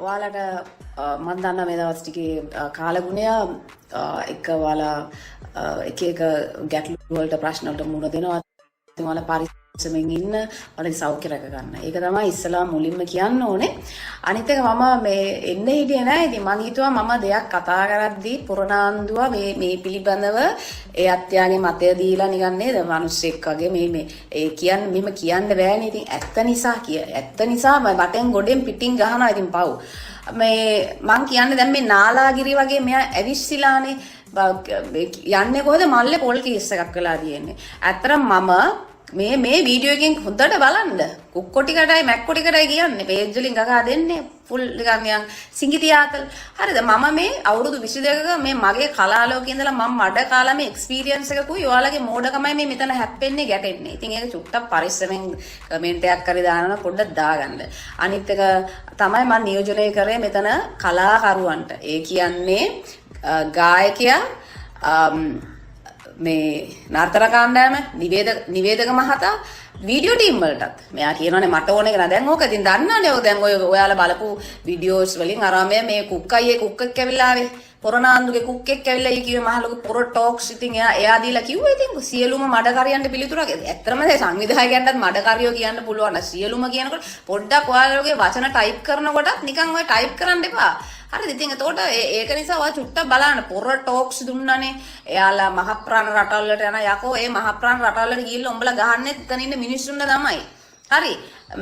ඔයාලට මම දන්නා මේ දවස් ටිකේ කාලගුණය එක ඔයාලා එක ගැටලු වලට ප්‍රශ්න වලට මුහුණ දෙනවා. ඉතින් ඔයාලා පරිස්සමෙන් ඉන්න, ඔයාලගේ සෞඛ්‍ය රැක ගන්න. ඒක තමයි ඉස්සලා මුලින්ම කියන්න ඕනේ. අනිත් එක මම මේ එන්න හිටියේ නෑ. ඉතින් මං හිතුවා මම දෙයක් කතා කරද්දී පුරනාන්දුව මේ පිළිබඳව ඒ අත්‍යාගේ මතය දීලා නිකන් නේද මිනිස්සෙක් වගේ මේ ඒ කියන්නේ මෙහෙම කියන්න බෑනේ. ඉතින් ඇත්ත නිසා මටෙන් ගොඩෙන් පිටින් ගහනවා. ඉතින් පව් මේ මං කියන්නේ දැන් මේ නාලාගිරි වගේ මෙයා ඇවිස්සීලානේ යන්නේ කොහෙද මල්ලේ පොල් කීස් එකක් වෙලා තියෙන්නේ. ඇත්තටම මම මේ වීඩියෝ එකෙන් හොඳට බලන්න කුක්කොටි කඩයි මැක්කොටි කඩයි කියන්නේ පේජ් වලින් ගගා දෙන්නේ ෆුල් නිකන් යන් සිංගිතියාතල්. හරිද? මම මේ අවුරුදු 22ක මේ මගේ කලාලෝකයේ ඉඳලා මම මඩ කාලා මේ එක්ස්පීරියන්ස් එකකුයි ඔයාලගේ මෝඩකමයි මේ මෙතන හැප්පෙන්නේ ගැටෙන්නේ. ඉතින් ඒක චුට්ටක් පරිස්සමෙන් කමෙන්ට් එකක් කරේ දානවා පොඩ්ඩක් දාගන්න. අනිත් එක තමයි මම නියෝජනය කරේ මෙතන කලාකරුවන්ට. ඒ කියන්නේ ගායකයා මේ නර්තන කාණ්ඩායම නිවේදක මහතා වීඩියෝ ටීම් වලටත් මෙයා කියනවානේ මට ඕන එක නෑ. දැන් ඕක ඉතින් දන්නවනේ. ඔය දැන් ඔයාලා බලපු වීඩියෝස් වලින් අරාමයේ මේ කුක්කයියේ කුක්කෙක් ඇවිල්ලා ආවේ පොරනාන්දුගේ කුක්කෙක් ඇවිල්ලා ඊ කිව්වේ මහලොකු පොර ටොක්ස්. ඉතින් එයා දීලා කිව්වා ඉතින් සියලුම මඩකරියන්ට පිළිතුරක්. ඇත්තටම මේ සංවිධායකයන්ටත් මඩකරියෝ කියන්න පුළුවන්. සියලුම කියනකොට පොඩ්ඩක් ඔයාලගේ වචන ටයිප් කරනකොටත් නිකන් ඔය ටයිප් කරන්න එපා. හරිද? ඉතින් එතකොට ඒක නිසා ඔයා චුට්ටක් බලන්න පොර ටොක්ස් දුන්නානේ. එයාලා මහ ප්‍රාණ රටවල් වලට යන යකෝ ඒ මහ ප්‍රාණ රටවල් වලට ගිහිල්ලා උඹලා ගහන්නේ එතන ඉන්න මිනිස්සුන්ට තමයි. හරි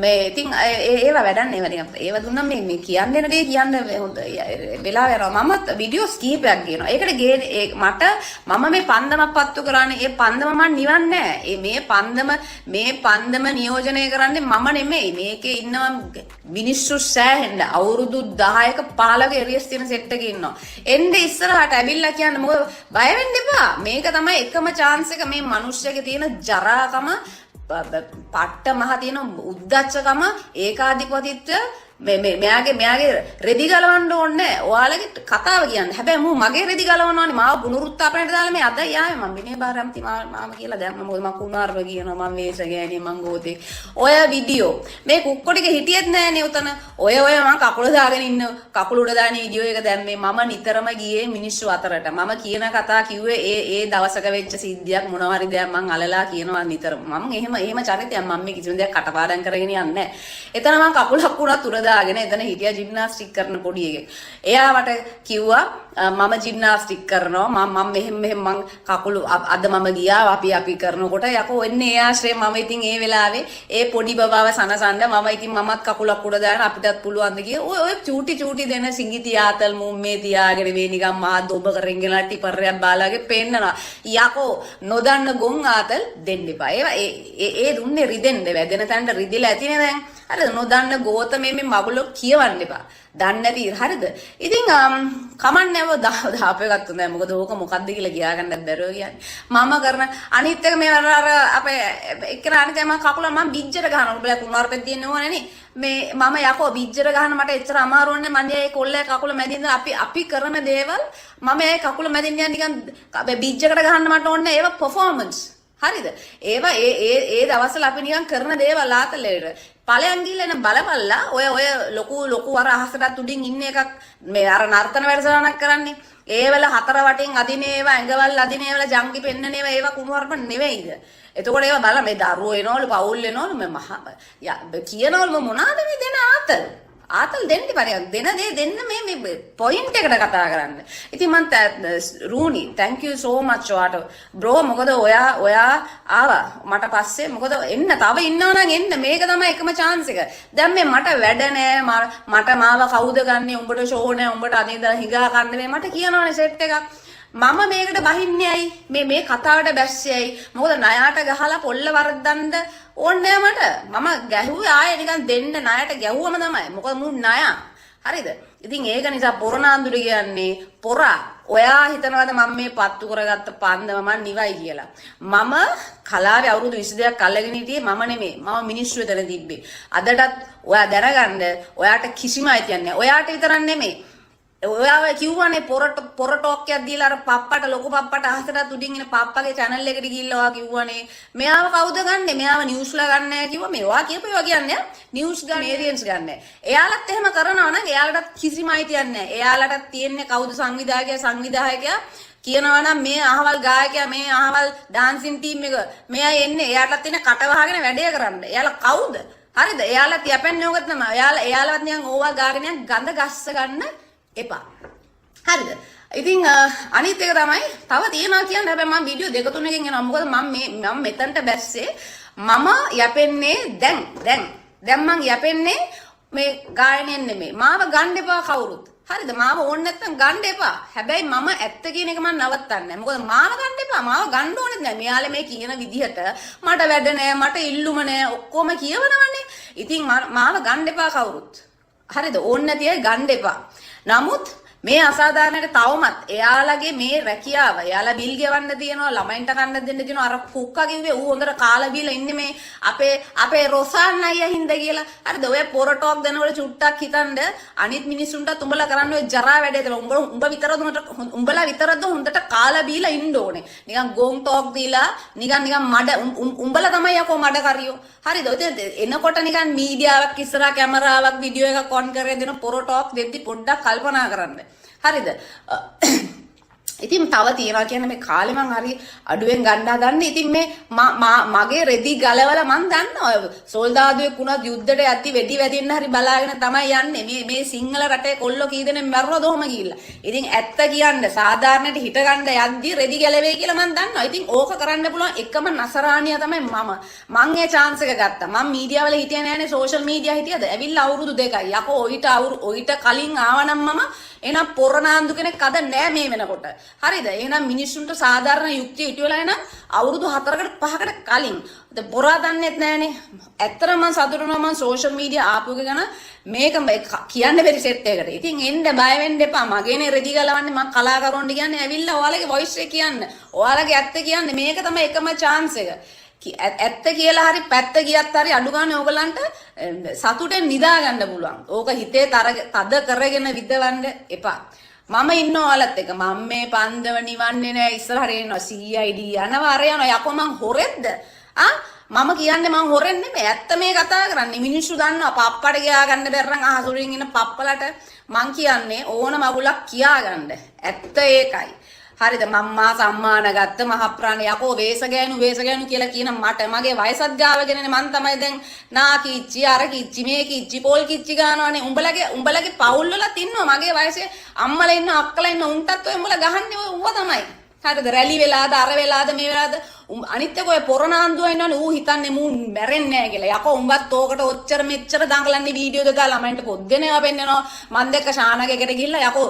මේ ඉතින් ඒව වැඩන්නේ ඒව දුන්නා මේ කියන්න දෙන දේ කියන්න හොඳ වෙලාව යනවා. මමත් වීඩියෝස් කීපයක් ගේනවා. ඒකට මට මම මේ පන්දමක් පත්තු කරන්නේ ඒ පන්දම මම නිවන්නේ නැහැ. මේ පන්දම නියෝජනය කරන්නේ මම නෙමෙයි. මේකේ ඉන්නවා මිනිස්සු සෑහෙන්න අවුරුදු 10ක 15ක එරියස් තියෙන සෙට් එකේ ඉන්නවා. එන්නේ ඉස්සරහට ඇවිල්ලා කියන්න මොකද බය වෙන්න එපා. මේක තමයි එකම chance එක මේ මිනිස්සුගේ තියෙන ජරාකම පට්ට මහ තියෙන උද්දච්චකම ඒකාධිපතිත්වය මෙයාගේ රෙදි ගලවන්න ඕනේ. ඔයාලගේ කතාව කියන්නේ. හැබැයි මම මගේ රෙදි ගලවනවානේ මාව පුනරුත්ථාපනයට දාලා මේ අදයි ආවේ මම විනය බාරම්ති මාම කියලා දැන් මොකද මම කුණාර්ව කියනවා මම වේස ගෑණි මං ගෝතේ. ඔය වීඩියෝ මේ කුක්කොටික හිටියෙත් නෑනේ උතන. ඔය මම කකුල දාගෙන ඉන්න කකුල උඩ දාන වීඩියෝ එක දැන් මේ මම නිතරම ගියේ මිනිස්සු අතරට. මම කියන කතා කිව්වේ ඒ දවසක වෙච්ච සිද්ධියක් මොනවා හරි දෙයක් මං අලලා කියනවා නිතරම. මම එහෙම චරිතයක් මම මේ කිසිම දෙයක් කටපාඩම් කරගෙන යන්නේ නෑ. එතන මම කකුලක් උනත් උර දාගෙන එතන හිටියා ජිම්නාස්ටික් කරන පොඩි එකෙක්. එයා මට කිව්වා මම ජිම්නාස්ටික් කරනවා මම මෙහෙම මං කකුල අද මම ගියා අපි කරනකොට යකෝ එන්නේ ඒ ආශ්‍රේ මම ඉතින් ඒ වෙලාවේ ඒ පොඩි බබාව සනසන්න මම ඉතින් මමත් කකුලක් උඩ දාගෙන අපිටත් පුළුවන් ද කිය ඔය චූටි දෙන සිංගිතියාතල් මුම්මේ තියාගෙන මේ නිකන් මහා දොඹ කරගෙන ගෙනලා ටිපර්යක් බාලාගේ පෙන්නනවා. යකෝ නොදන්න ගොන් ආතල් දෙන්න එපා. ඒ දුන්නේ රිදෙන්න වැදෙන තැනට රිදිලා ඇතිනේ දැන්. හරිද? නොදන්න ගෝත මේ මගුලෝ කියවන්න එපා. දන්නේ නැති හරිද? ඉතින් කමන්නේ දාපේ ගත්තා නෑ. මොකද ඕක මොකද්ද කියලා කියා ගන්නත් බැරුව කියන්නේ. මම කරන අනිත් එක මේ අර අපේ එක්කෙනාට මම කකුල මම බිජ්ජර ගහනවා. ඔබලා කුමාරපෙත් දින්නේ ඕනේ නේ. මේ මම යකෝ බිජ්ජර ගහන මට එච්චර අමාරු නෑ. මම ඒ කොල්ලේ කකුල මැදින් අපි කරන දේවල් මම ඒ කකුල මැදින් නිකන් බිජ්ජකට ගහන්න මට ඕනේ ඒව පර්ෆෝමන්ස්. හරිද? ඒවා ඒ දවස්වල අපි නිකන් කරන දේවල් ආතලෙට ඵලයන් ගිල්ලන බලපල්ලා ඔය ලොකු අර අහසට උඩින් ඉන්න එකක් මේ අර නර්තන වැඩසටහනක් කරන්නේ. ඒවල හතර වටින් අදින ඒවා ඇඟවල් අදින ඒවල ජංගි පෙන්නන ඒවා කුණුවarp නෙවෙයිද? එතකොට ඒවා බලන්න මේ දරුවෝ එනවලු පවුල් එනවලු මේ මහ කියනවලු මොනවාද මේ දෙන ආතල් දෙන්න පරියක් දෙන දේ දෙන්න මේ පොයින්ට් එකට කතා කරන්න. ඉතින් මම රූනි thank you so much ඔයාට බ්‍රෝ. මොකද ඔයා ආවා මට පස්සේ. මොකද එන්න තව ඉන්නවා නම් එන්න. මේක තමයි එකම chance එක. දැන් මේ මට වැඩ නෑ. මට මාව කවුද ගන්නෙ? උඹට ෂෝ නෑ. උඹට අනිදා හිඟා කන්න මේ මට කියනවනේ සෙට් එකක්. මම මේකට බහින්නේ ඇයි? මේ කතාවට බැස්සේ ඇයි? මොකද ණයට ගහලා පොල්ල වරද්දන්න ඕනේ මට. මම ගැහුවේ ආයේ නිකන් දෙන්න ණයට ගැහුවම තමයි. මොකද මු ණය. හරිද? ඉතින් ඒක නිසා පොරනාන්දුර කියන්නේ පොරා. ඔයා හිතනවාද මම මේ පත්තු කරගත්ත පන්දම මම නිවයි කියලා? මම කලාවේ අවුරුදු 22ක් අල්ලගෙන හිටියේ මම නෙමෙයි. මම මිනිස්සු වෙතන තිබ්බේ. අදටත් ඔයා දැනගන්න ඔයාට කිසිම අයිතියක් නැහැ. ඔයාට විතරක් නෙමෙයි. ඔයාව කිව්වනේ පොර ටොක් එකක් දීලා අර පප්පට ලොකු පප්පට අහසට උඩින් ඉන්න පප්පගේ channel එකට ගිහිල්ලා ඔයා කිව්වනේ මෙයාව කවුද ගන්නෙ මෙයාව නිවුස් ලා ගන්න නැහැ කිව්වා මේ ඔයා කියපේවා කියන්නේ නිවුස් ගන්න ඒරියන්ස් ගන්න. එයාලත් එහෙම කරනවා නම් එයාලටත් කිසිම අයිතියක් නැහැ. එයාලටත් තියෙන්නේ කවුද සංවිධායකයා කියනවා නම් මේ අහවල් ගායකයා මේ අහවල් ඩාන්සින් ටීම් එක මෙයා එන්නේ එයාටත් තියෙන කට වහගෙන වැඩේ කරන්න. එයාලා කවුද? හරිද? එයාලත් යපන්නේ ඕක තමයි. එයාලවත් නිකන් ඕවා ගාගෙන ගඳ ගස්ස ගන්න එපා. හරිද? ඉතින් අනිත් එක තමයි තව තියනවා කියන්නේ හැබැයි මම වීඩියෝ දෙක තුනකින් එනවා. මොකද මම මෙතනට බැස්සේ මම යපෙන්නේ දැන් මං යපෙන්නේ මේ ගායනයෙන් නෙමෙයි. මාව ගන්න එපා කවුරුත්. හරිද? මාව ඕනේ නැත්නම් ගන්න එපා. හැබැයි මම ඇත්ත කියන එක මම නවත්තන්නේ නැහැ. මොකද මාව ගන්න එපා. මාව ගන්න ඕනෙත් නැහැ. මෙයාලා මේ කියන විදිහට මට වැඩ නැහැ, මට ඉල්ලුම නැහැ, ඔක්කොම කියවනවනේ. ඉතින් මාව ගන්න එපා කවුරුත්. හරිද? ඕනේ නැති අය ගන්න එපා. නමුත් මේ අසාධාරණයට තවමත් එයාලගේ මේ රැකියාව එයාලා බිල් ගෙවන්න තියෙනවා ළමයින්ට කන්න දෙන්න තියෙනවා අර කුක්කා කිව්වේ ඌ හොඳට කාලා බීලා ඉන්නේ මේ අපේ රොසාන් අයියා හින්දා කියලා. හරිද? ඔය පොර ටොක් දෙනකොට චුට්ටක් හිතන්න අනිත් මිනිස්සුන්ටත් උඹලා කරන්නේ ඔය ජරා වැඩේ තමයි. උඹලා විතරද හොඳට කාලා බීලා ඉන්න ඕනේ. නිකන් ගෝන් ටොක් දීලා නිකන් මඩ උඹලා තමයි යකෝ මඩ කරියෝ. හරිද? එනකොට නිකන් මීඩියාවක් ඉස්සරහා කැමරාවක් වීඩියෝ එකක් ඔන් කරගෙන දෙන පොර ටොක් දෙද්දි පොඩ්ඩක් කල්පනා කරන්න. හරිද? ඉතින් තව තියනවා කියන්නේ මේ කාලේ මං හරි අඩුවෙන් ගන්න හදන්නේ. ඉතින් මේ මගේ රෙදි ගලවලා මං දන්නවා සෝල්දාදුවෙක් වුණත් යුද්ධයට යද්දි වෙඩි වැදින්න හරි බලාගෙන තමයි යන්නේ. මේ සිංහල රටේ කොල්ලෝ කී දෙනෙක් මැරුණාද ඔහම ගිහිල්ලා. ඉතින් ඇත්ත කියන්න සාධාරණයට හිට ගන්න යද්දි රෙදි ගැලවෙයි කියලා මං දන්නවා. ඉතින් ඕක කරන්න පුළුවන් එකම නසරාණිය තමයි මං ඒ chance එක ගත්තා. මං මීඩියා වල හිටියේ නෑනේ, සෝෂල් මීඩියා හිටියද? ඇවිල්ලා අවුරුදු 2යි. යකෝ ඔయిత කලින් ආවනම් මම එහෙනම් පොරනාන්දු කෙනෙක් අද නෑ මේ වෙනකොට. හරිද? එහෙනම් මිනිස්සුන්ට සාධාරණ යුක්තිය හිටියලා එන අවුරුදු 4කට 5කට කලින් පොරා දන්නෙත් නෑනේ. ඇත්තටම මම සතුටු වෙනවා මම සෝෂල් මීඩියා ආපු එක ගැන. මේක කියන්න බැරි සෙට් එකකට. ඉතින් එන්න බය වෙන්න එපා. මගේනේ රෙදි ගලවන්නේ මම කලාකරුවන්ට කියන්නේ ඇවිල්ලා ඔයාලගේ වොයිස් එක කියන්න. ඔයාලගේ ඇත්ත කියන්නේ මේක තමයි එකම chance එක. ඇත්ත කියලා හරි පැත්ත ගියත් හරි අඩු ගන්න ඕගලන්ට සතුටෙන් නිදා ගන්න පුළුවන්. ඕක හිතේ තද කරගෙන විදවන්න එපා. මම ඉන්නවා ඔයාලත් එක. මම මේ පන්දව නිවන්නේ නෑ. ඉස්සරහට එනවා CID යනවා අර යනවා. යකෝ මං හොරෙක්ද? මම කියන්නේ මං හොරෙන් නෙමෙයි. ඇත්ත මේ කතා කරන්නේ. මිනිස්සු දන්නවා පප්පට ගියා ගන්න බැරනම් අහසුරින් ඉන්න පප්පලට මං කියන්නේ ඕන මගුලක් කියා ගන්න. ඇත්ත ඒකයි. හරිද? මම්මා සම්මාන ගත්ත මහප්‍රාණ යකෝ වේස ගෑනු කියලා කියන මට මගේ වයසත් ගාවගෙනනේ මං තමයි දැන් නා කිච්චි අර කිච්චි මේ කිච්චි පොල් කිච්චි ගන්නවනේ. උඹලගේ පවුල් වලත් ඉන්නවා මගේ වයසේ අම්මලා ඉන්න අක්කලා ඉන්න උන්ටත් ඔය උඹලා ගහන්නේ ඔය ඌව තමයි. හරිද? රැලි වෙලාද අර වෙලාද මේ වෙලාද අනිත් එක ඔය පොරනාන්දුව ඉන්නවනේ ඌ හිතන්නේ මූ මැරෙන්නේ නැහැ කියලා. යකෝ උඹත් ඕකට ඔච්චර මෙච්චර දඟලන්නේ වීඩියෝ දෙක ළමයින්ට පොත් දෙනවා පෙන්නනවා. මන් දෙක්ක ශානගෙකට ගිහිල්ලා යකෝ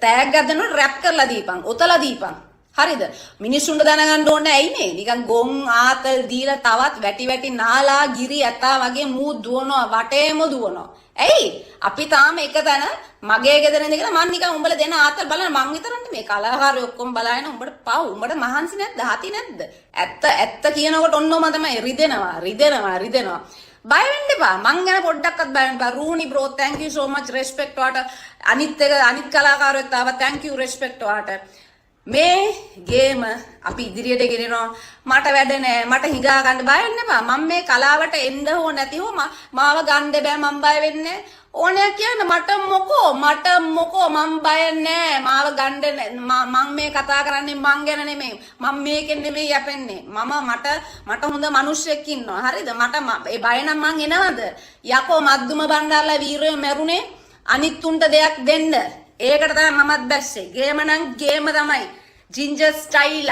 තෑග්ගක් දෙනකොට රැප් කරලා දීපන් ඔතලා දීපන්. හරිද? මිනිස්සුන්ට දැනගන්න ඕනේ ඇයි මේ නිකන් ගොන් ආතල් දීලා තවත් වැටි නාලා ගිරි ඇතා වගේ මූ දුවනවා වටේම දුවනවා. ඇයි? අපි තාම එක තැන මගේ ගෙදර ඉඳගෙන මං නිකන් උඹලා දෙන ආතල් බලන මං විතරන්නේ මේ කලාකාරයෝ ඔක්කොම බලාගෙන උඹට පව් උඹට මහන්සි නැද්ද? හති නැද්ද? ඇත්ත කියනකොට ඔන්නෝම තමයි රිදෙනවා. බය වෙන්න එපා. මං ගැන පොඩ්ඩක්වත් බය වෙන්න එපා. රූනි bro thank you so much respect ඔයාට. අනිත් කලාකාරයෝත් ආවා thank you respect ඔයාට. මේ ගේම අපි ඉදිරියට ගෙනියනවා. මට වැඩ නෑ. මට හිඟා ගන්න බය වෙන්න එපා. මම මේ කලාවට එන්න හෝ නැති හෝ මාව ගන්න බෑ. මම බය වෙන්නේ ඕනෑ කියන්න. මට මොකෝ මම බය නෑ. මාව ගන්න මම මේ කතා කරන්නේ මං ගැන නෙමෙයි. මම මේකෙන් නෙමෙයි යැපෙන්නේ. මට හොඳ මිනිස්සෙක් ඉන්නවා. හරිද? ඒ බය නම් මං එනවද? යකෝ මද්දුම බණ්ඩාරලා වීරයෝ මැරුණේ අනිත් උන්ට දෙයක් දෙන්න. ඒකට තමයි මමත් බැස්සේ. ගේම නම් ගේම තමයි. Ginger style